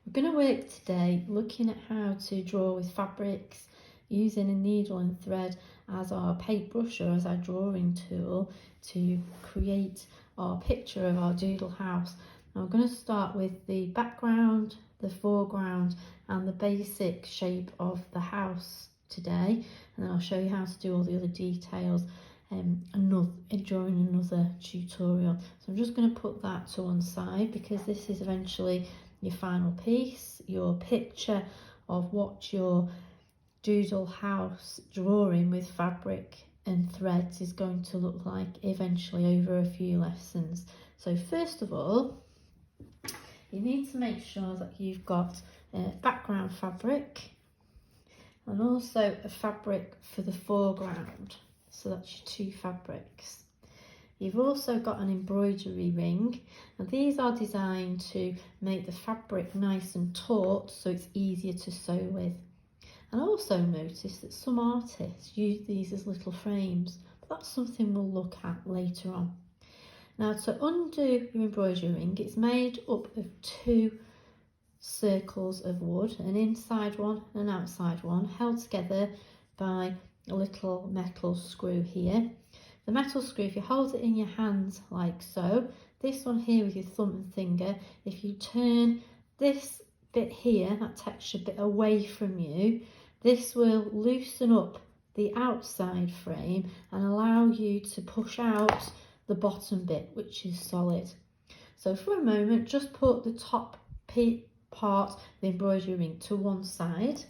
We're going to work today looking at how to draw with fabrics using a needle and thread as our paintbrush or as our drawing tool to create our picture of our doodle house. Now we're going to start with the background, the foreground and the basic shape of the house today, and then I'll show you how to do all the other details during another tutorial. So I'm just going to put that to one side because this is eventually your final piece, your picture of what your doodle house drawing with fabric and threads is going to look like eventually over a few lessons. So first of all, you need to make sure that you've got background fabric and also a fabric for the foreground. So that's your two fabrics. You've also got an embroidery ring, and these are designed to make the fabric nice and taut so it's easier to sew with. And I also noticed that some artists use these as little frames, but that's something we'll look at later on. Now to undo your embroidery ring, it's made up of two circles of wood, an inside one and an outside one, held together by a little metal screw here. The metal screw, if you hold it in your hands like so, this one here with your thumb and finger, if you turn this bit here, that texture bit away from you, this will loosen up the outside frame and allow you to push out the bottom bit, which is solid. So for a moment, just put the top part of the embroidery ring to one side.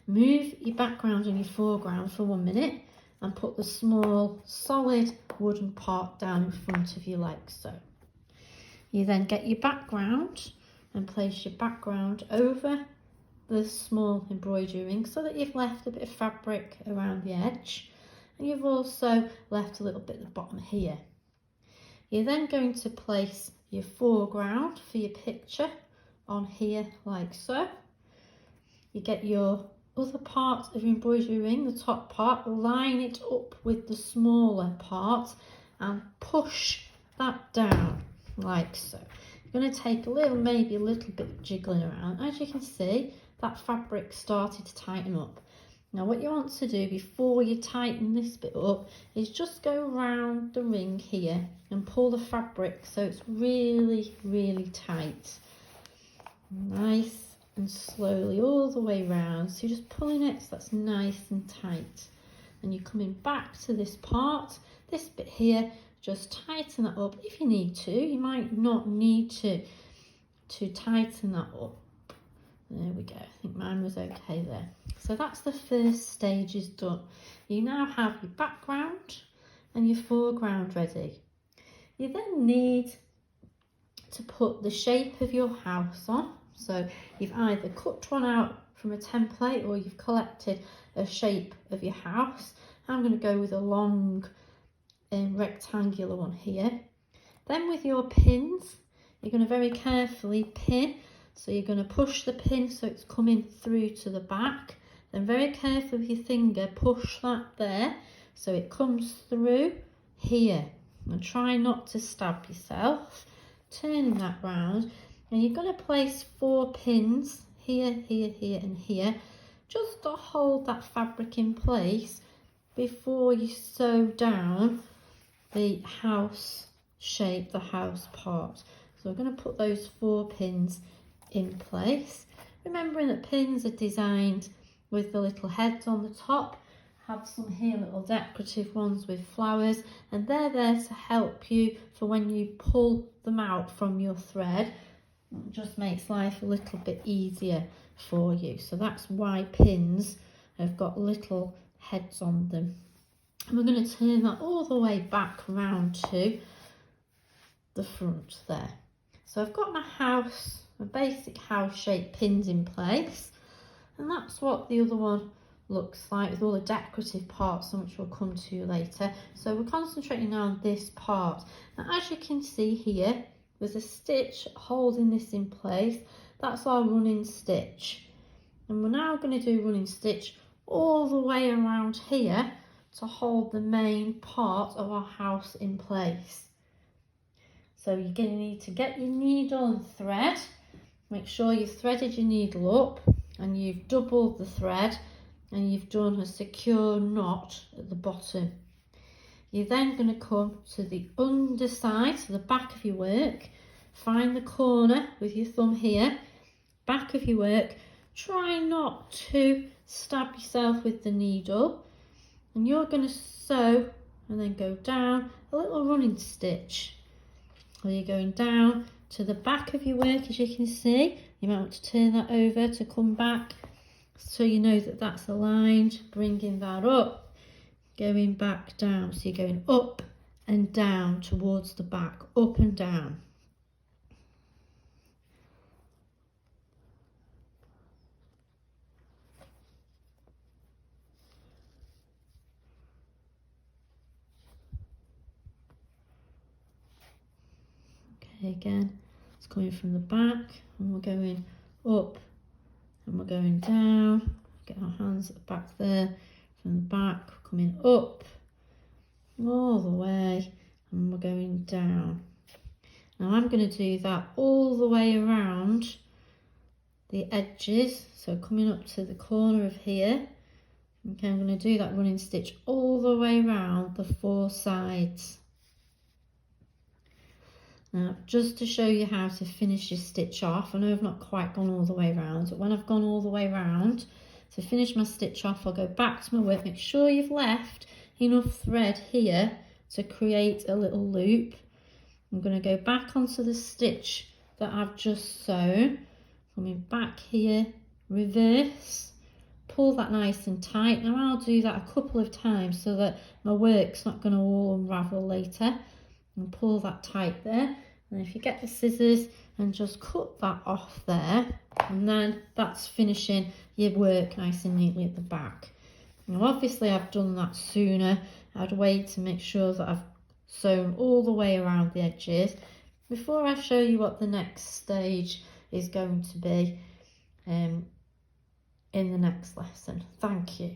Move your background and your foreground for 1 minute and put the small solid wooden part down in front of you like so. You then get your background and place your background over the small embroidery ring so that you've left a bit of fabric around the edge, and you've also left a little bit at the bottom here. You're then going to place your foreground for your picture on here like so. You get your other part of your embroidery ring, the top part, line it up with the smaller part and push that down like so. You're going to take maybe a little bit of jiggling around. As you can see, that fabric started to tighten up. Now what you want to do before you tighten this bit up is just go around the ring here and pull the fabric so it's really tight. Nice and slowly all the way round, so you're just pulling it so that's nice and tight, and you're coming back to this part, this bit here, just tighten that up if you need to. You might not need to tighten that up. There we go, I think mine was okay there. So that's the first stage is done. You now have your background and your foreground ready. You then need to put the shape of your house on. So you've either cut one out from a template or you've collected a shape of your house. I'm going to go with a long rectangular one here. Then with your pins, you're going to very carefully pin. So you're going to push the pin so it's coming through to the back. Then very carefully with your finger, push that there so it comes through here. And try not to stab yourself. Turning that round. And you're going to place 4 pins here, here, here and here, just to hold that fabric in place before you sew down the house shape, the house part. So we're going to put those 4 pins in place, remembering that pins are designed with the little heads on the top. Have some here little decorative ones with flowers, and they're there to help you for when you pull them out from your thread. It just makes life a little bit easier for you. So that's why pins have got little heads on them. And we're going to turn that all the way back round to the front there. So I've got my house, my basic house shape pins in place, and that's what the other one looks like with all the decorative parts, which we'll come to later. So we're concentrating now on this part. Now as you can see here, there's a stitch holding this in place. That's our running stitch, and we're now going to do running stitch all the way around here to hold the main part of our house in place. So you're going to need to get your needle and thread. make sure you've threaded your needle up and you've doubled the thread and you've done a secure knot at the bottom. You're then going to come to the underside, so the back of your work, find the corner with your thumb here, back of your work, try not to stab yourself with the needle, and you're going to sew and then go down a little running stitch. So you're going down to the back of your work, as you can see. You might want to turn that over to come back so you know that that's aligned, bringing that up, going back down. So you're going up and down towards the back, up and down. Okay, again, it's coming from the back and we're going up and we're going down. Get our hands at the back there, from the back, coming up all the way, and we're going down. Now I'm going to do that all the way around the edges, so coming up to the corner of here. Okay, I'm going to do that running stitch all the way around the 4 sides. Now, just to show you how to finish your stitch off, I know I've not quite gone all the way around, but when I've gone all the way around, to finish my stitch off, I'll go back to my work, make sure you've left enough thread here to create a little loop. I'm going to go back onto the stitch that I've just sewn, coming back here, reverse, pull that nice and tight. Now I'll do that a couple of times so that my work's not going to all unravel later, and pull that tight there. And if you get the scissors and just cut that off there, and then that's finishing your work nice and neatly at the back. Now obviously I've done that sooner. I'd wait to make sure that I've sewn all the way around the edges before I show you what the next stage is going to be in the next lesson. Thank you.